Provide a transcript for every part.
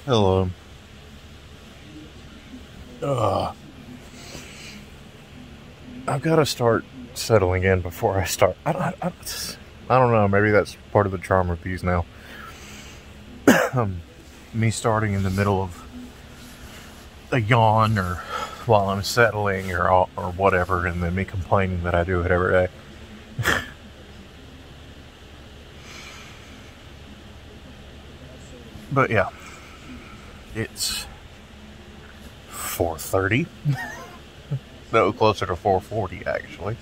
Hello. Uh, I've got to start settling in before I start. I don't know. Maybe that's part of the charm of these now. Me starting in the middle of a yawn or while I'm settling or whatever, and then me complaining that I do it every day. But yeah, it's 4:30. No, closer to 4:40 actually.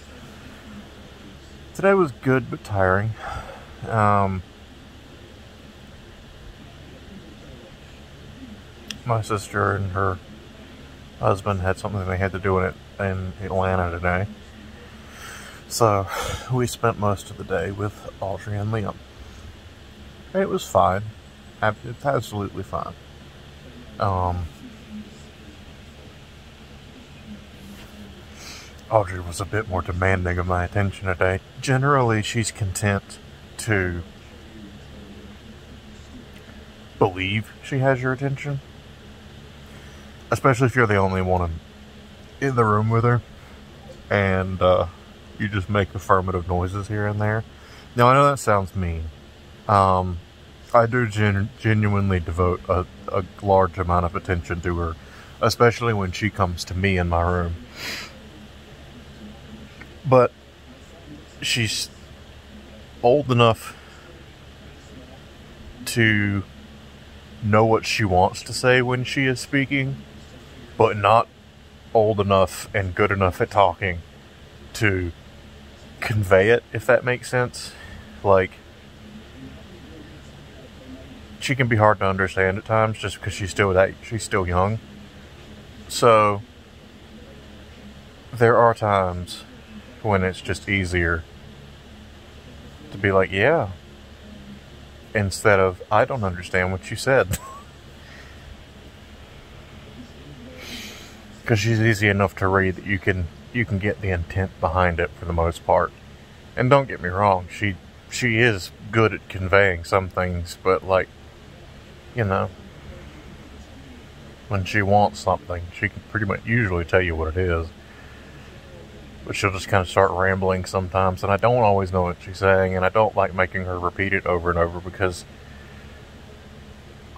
Today was good but tiring. Um, my sister and her husband had something they had to do in Atlanta today. So we spent most of the day with Audrey and Liam. It was fine. It's absolutely fine. Um, Audrey was a bit more demanding of my attention today. Generally, she's content to believe she has your attention. Especially if you're the only one in the room with her. And you just make affirmative noises here and there. Now, I know that sounds mean. I do genuinely devote a large amount of attention to her, especially when she comes to me in my room. But she's old enough to know what she wants to say when she is speaking, but not old enough and good enough at talking to convey it, if that makes sense. Like, she can be hard to understand at times just because she's still young. So there are times when it's just easier to be like, yeah, instead of, I don't understand what you said. Because she's easy enough to read that you can get the intent behind it for the most part. And don't get me wrong, she is good at conveying some things, but like, you know, when she wants something, she can pretty much usually tell you what it is. But she'll just kind of start rambling sometimes, and I don't always know what she's saying, and I don't like making her repeat it over and over, because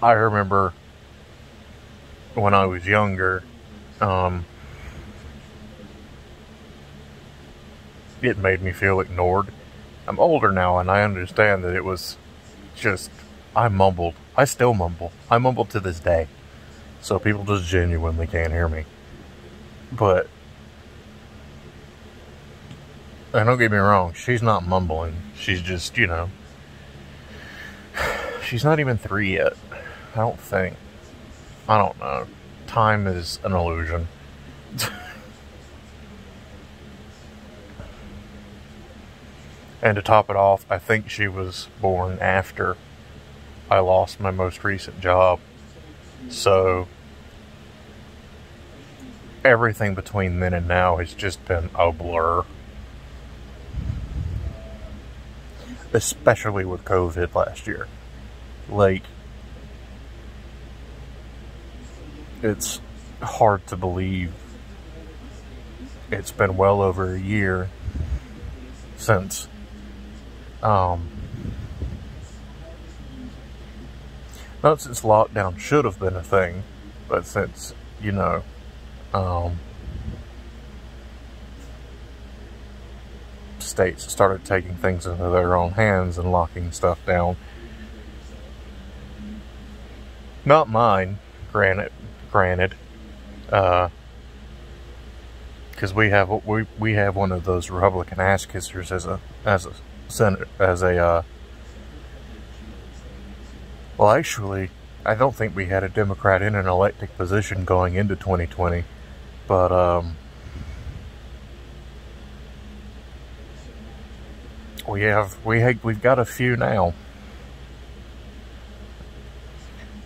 I remember when I was younger, it made me feel ignored. I'm older now, and I understand that it was just, I mumbled. I still mumble. I mumble to this day. So people just genuinely can't hear me. But, and don't get me wrong, she's not mumbling. She's just, you know, she's not even 3 yet. I don't think. I don't know. Time is an illusion. And to top it off, I think she was born after I lost my most recent job. So everything between then and now has just been a blur. Especially with COVID last year. Like, it's hard to believe it's been well over a year since not since lockdown should have been a thing, but since, you know, states started taking things into their own hands and locking stuff down. Not mine, granted, because we have one of those Republican ass kissers well, actually, I don't think we had a Democrat in an elected position going into 2020, but we've got a few now.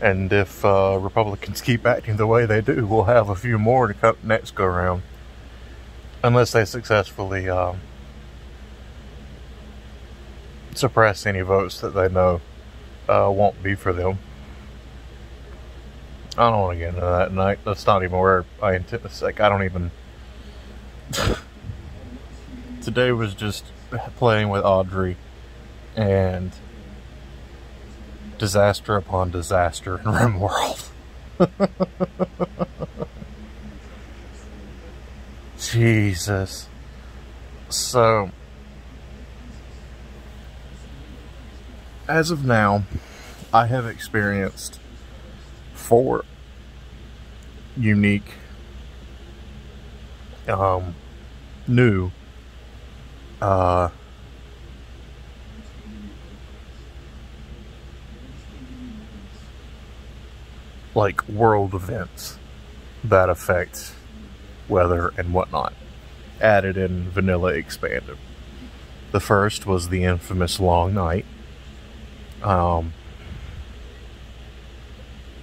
And if Republicans keep acting the way they do, we'll have a few more to come next go around. Unless they successfully suppress any votes that they know won't be for them. I don't want to get into that tonight. That's not even where I intend. It's like, I don't even. Today was just playing with Audrey and disaster upon disaster in RimWorld. Jesus. So, as of now, I have experienced 4 unique, new, like world events that affect weather and whatnot, added in Vanilla Expanded. The first was the infamous Long Night,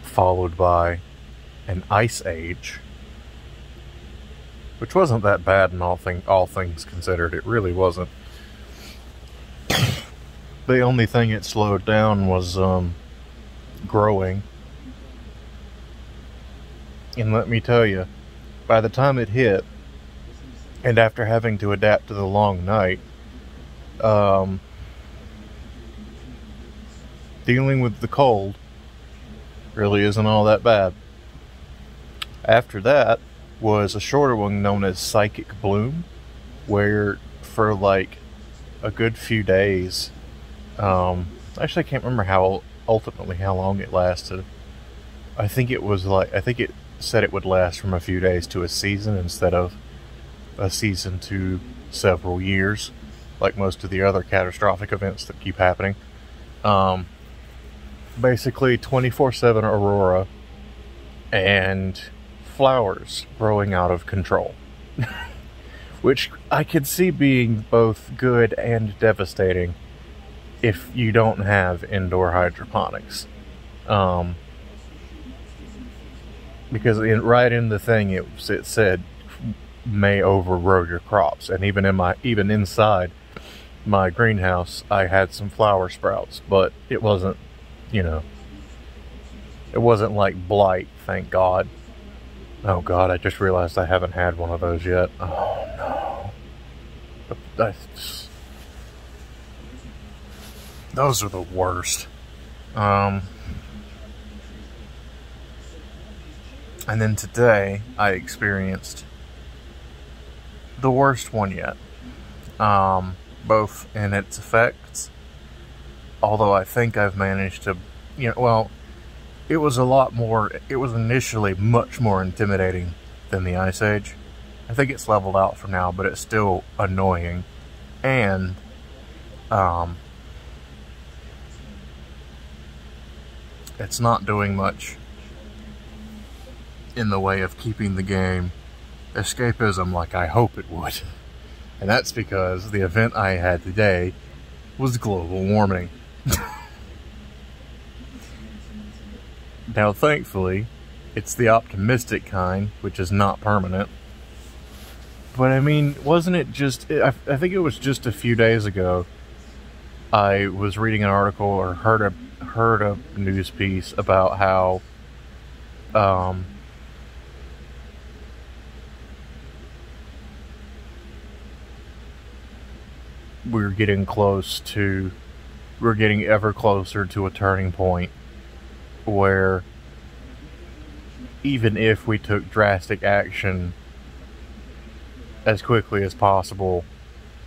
followed by an Ice Age, which wasn't that bad in all things considered. It really wasn't. The only thing it slowed down was growing. And let me tell you, by the time it hit, and after having to adapt to the Long Night, dealing with the cold really isn't all that bad. After that was a shorter one known as Psychic Bloom, where for like a good few days, actually I can't remember how long it lasted. I think it said it would last from a few days to a season instead of a season to several years, like most of the other catastrophic events that keep happening. Basically 24/7 aurora and flowers growing out of control. Which I could see being both good and devastating if you don't have indoor hydroponics. Because right in the thing it said may overgrow your crops, and even inside my greenhouse I had some flower sprouts, but it wasn't, it wasn't like blight, thank God. Oh God, I just realized I haven't had one of those yet. Oh no. Those are the worst. And then today, I experienced the worst one yet. Both in its effects, although I think I've managed to, it was it was initially much more intimidating than the Ice Age. I think it's leveled out for now, but it's still annoying. And, it's not doing much in the way of keeping the game escapism like I hope it would. And that's because the event I had today was global warming. Now, thankfully, it's the optimistic kind, which is not permanent. But I mean, wasn't it just... I think it was just a few days ago, I was reading an article or heard a news piece about how we're getting ever closer to a turning point where even if we took drastic action as quickly as possible,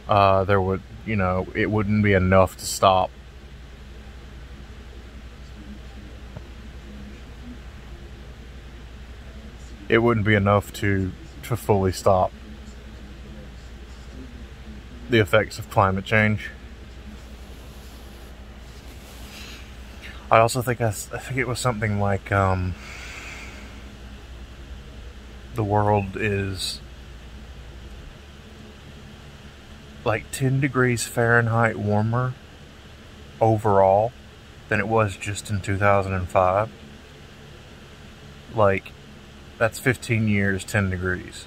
there would, it wouldn't be enough to stop. It wouldn't be enough to fully stop the effects of climate change. I also think I think it was something like the world is like 10 degrees Fahrenheit warmer overall than it was just in 2005. Like, that's 15 years, 10 degrees.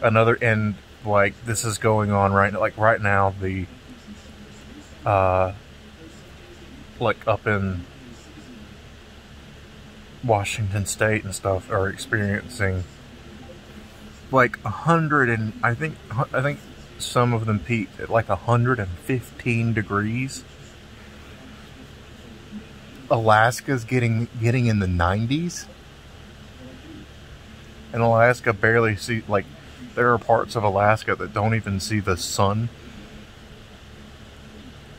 And like, this is going on right now, the like up in Washington State and stuff are experiencing like 100 and I think some of them peaked at like 115 degrees. Alaska's getting in the 90s. And Alaska barely see, like, there are parts of Alaska that don't even see the sun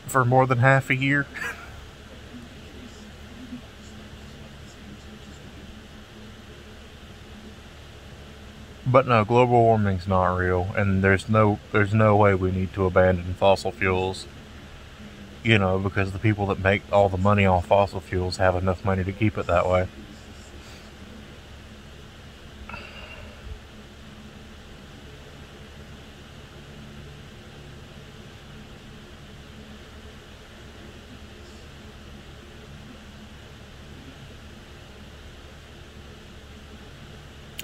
for more than half a year. But no, global warming's not real, and there's no way we need to abandon fossil fuels. You know, because the people that make all the money off fossil fuels have enough money to keep it that way.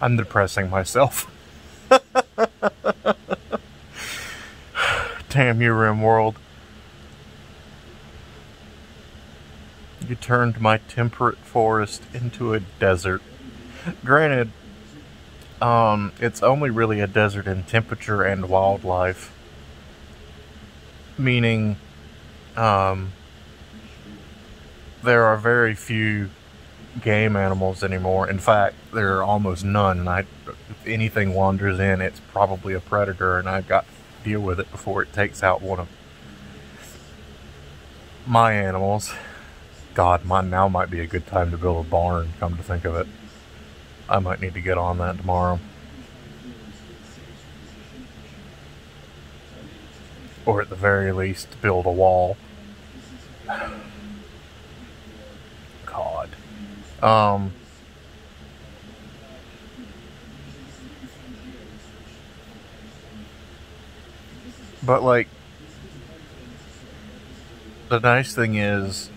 I'm depressing myself. Damn you, RimWorld. You turned my temperate forest into a desert. Granted, it's only really a desert in temperature and wildlife. Meaning, there are very few game animals anymore. In fact, there are almost none, and if anything wanders in, it's probably a predator, and I've got to deal with it before it takes out one of my animals. God, now might be a good time to build a barn, come to think of it. I might need to get on that tomorrow. Or at the very least, build a wall. God. But like, the nice thing is,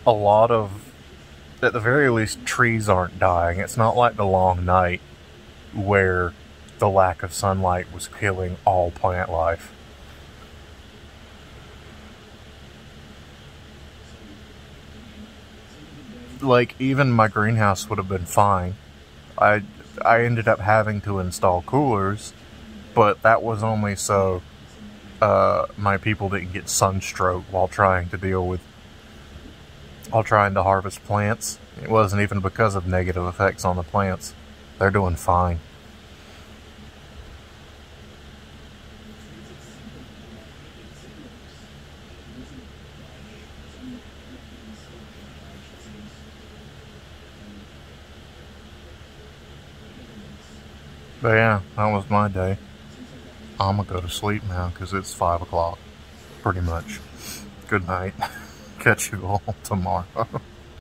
a lot of, at the very least, trees aren't dying. It's not like the long night where the lack of sunlight was killing all plant life. Like, even my greenhouse would have been fine. I ended up having to install coolers, but that was only so my people didn't get sunstroke while trying to harvest plants. It wasn't even because of negative effects on the plants. They're doing fine. But yeah, that was my day. I'm gonna go to sleep now because it's 5 o'clock. Pretty much. Good night. Catch you all tomorrow.